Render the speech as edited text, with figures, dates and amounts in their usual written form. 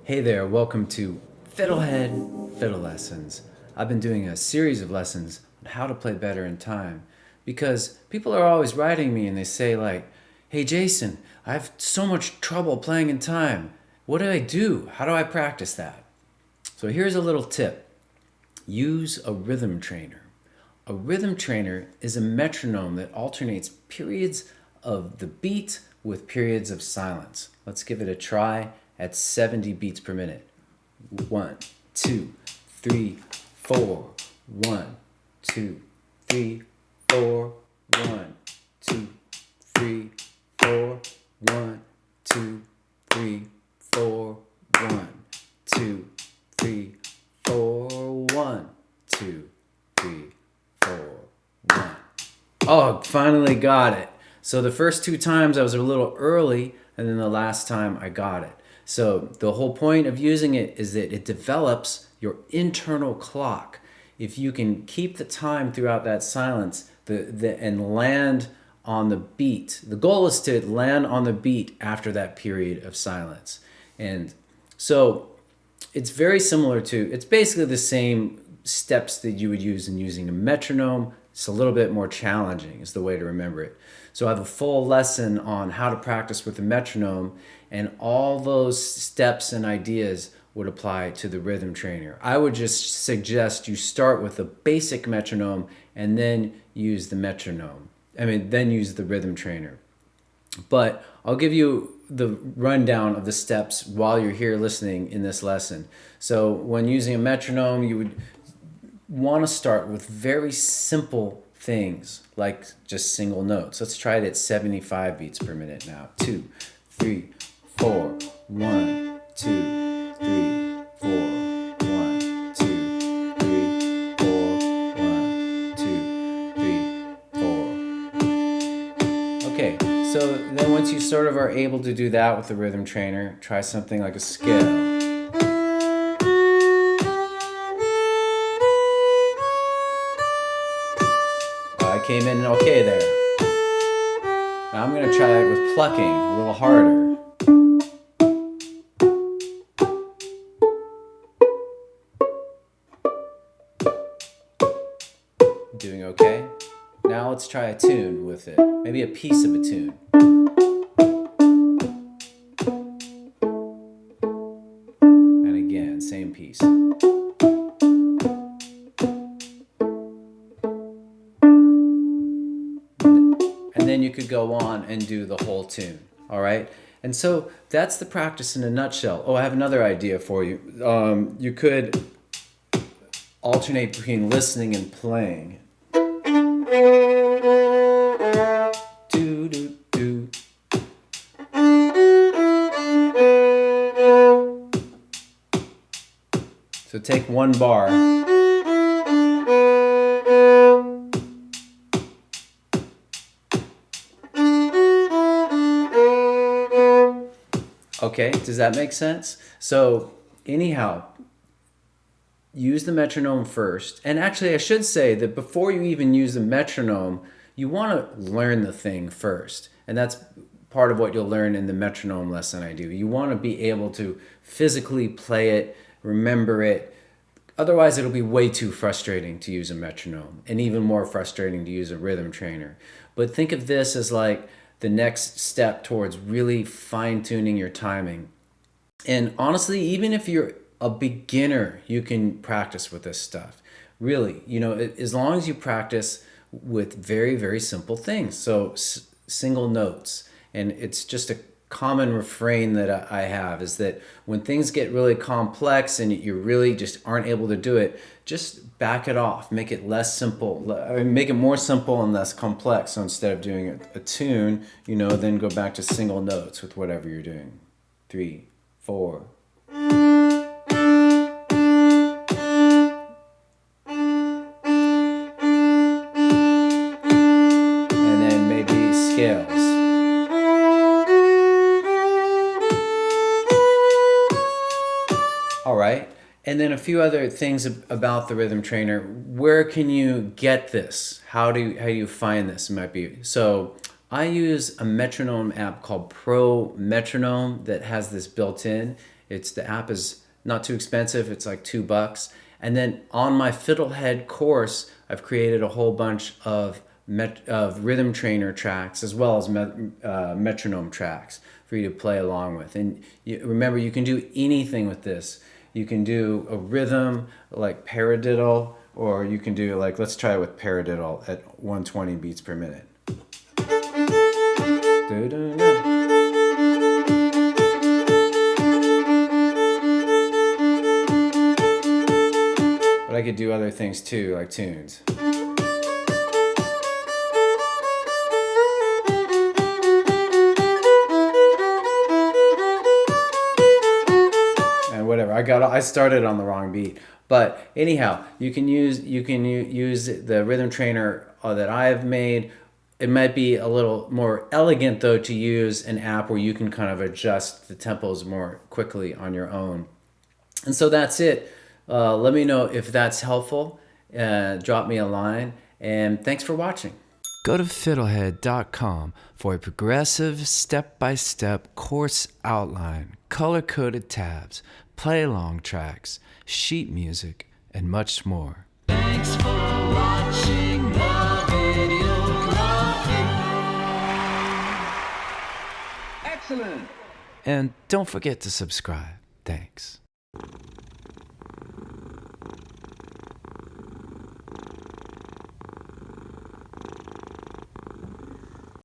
Hey there, welcome to FiddleHed Fiddle Lessons. I've been doing a series of lessons on how to play better in time because people are always writing me and they say like, "Hey Jason, I have so much trouble playing in time. What do I do? How do I practice that?" So here's a little tip. Use a rhythm trainer. A rhythm trainer is a metronome that alternates periods of the beat with periods of silence. Let's give it a try at 70 beats per minute. 1, 2, 3, 4. 1, 2, 3, 4. 1, 2, 3, 4. 1, 2, 3, 4. 1, 2, 3, 4. 1, 2, 3, 4, 1. Oh, finally got it. So the first two times I was a little early, and then the last time I got it. So the whole point of using it is that it develops your internal clock. If you can keep the time throughout that silence and land on the beat, the goal is to land on the beat after that period of silence. And so it's very similar to, it's basically the same steps that you would use in using a metronome. It's a little bit more challenging is the way to remember it. So I have a full lesson on how to practice with the metronome, and all those steps and ideas would apply to the rhythm trainer. I would just suggest you start with a basic metronome and then use the metronome. Then use the rhythm trainer. But I'll give you the rundown of the steps while you're here listening in this lesson. So when using a metronome, you would want to start with very simple things like just single notes. Let's try it at 75 beats per minute now. 2, 3, 4. 1, 2, 3, 4. 1, 2, 3, 4. 1, 2, 3, 4. Okay, so then once you sort of are able to do that with the rhythm trainer, try something like a scale. I came in okay there. Now I'm going to try it with plucking a little harder. Doing okay? Now let's try a tune with it. Maybe a piece of a tune. And again, same piece. And then you could go on and do the whole tune, all right? And so that's the practice in a nutshell. Oh, I have another idea for you. You could alternate between listening and playing. Do, do, do. So take one bar. Okay, does that make sense? So anyhow, use the metronome first. And actually, I should say that before you even use the metronome, you want to learn the thing first. And that's part of what you'll learn in the metronome lesson I do. You want to be able to physically play it, remember it. Otherwise, it'll be way too frustrating to use a metronome, and even more frustrating to use a rhythm trainer. But think of this as like the next step towards really fine-tuning your timing. And honestly, even if you're a beginner, you can practice with this stuff. Really, as long as you practice with very, very simple things. So single notes. And it's just a common refrain that I have is that when things get really complex and you really just aren't able to do it, just back it off, make it less simple, make it more simple and less complex. So instead of doing a tune, then go back to single notes with whatever you're doing. 3, 4. And then maybe scales. All right. And then a few other things about the rhythm trainer. Where can you get this? How do you find this? It might be so. I use a metronome app called Pro Metronome that has this built in, The app is not too expensive. It's like $2. And then on my FiddleHed course, I've created a whole bunch of rhythm trainer tracks as well as metronome tracks for you to play along with. And remember, you can do anything with this. You can do a rhythm like paradiddle, or you can do like, let's try it with paradiddle at 120 beats per minute. But I could do other things too, like tunes. And whatever, I started on the wrong beat. But anyhow, you can use the rhythm trainer that I have made. It might be a little more elegant though to use an app where you can kind of adjust the tempos more quickly on your own. And so that's it. Let me know if that's helpful. Drop me a line, and thanks for watching. Go to FiddleHed.com for a progressive step-by-step course outline, color-coded tabs, play-along tracks, sheet music, and much more. Thanks for watching the video. Excellent. And don't forget to subscribe. Thanks.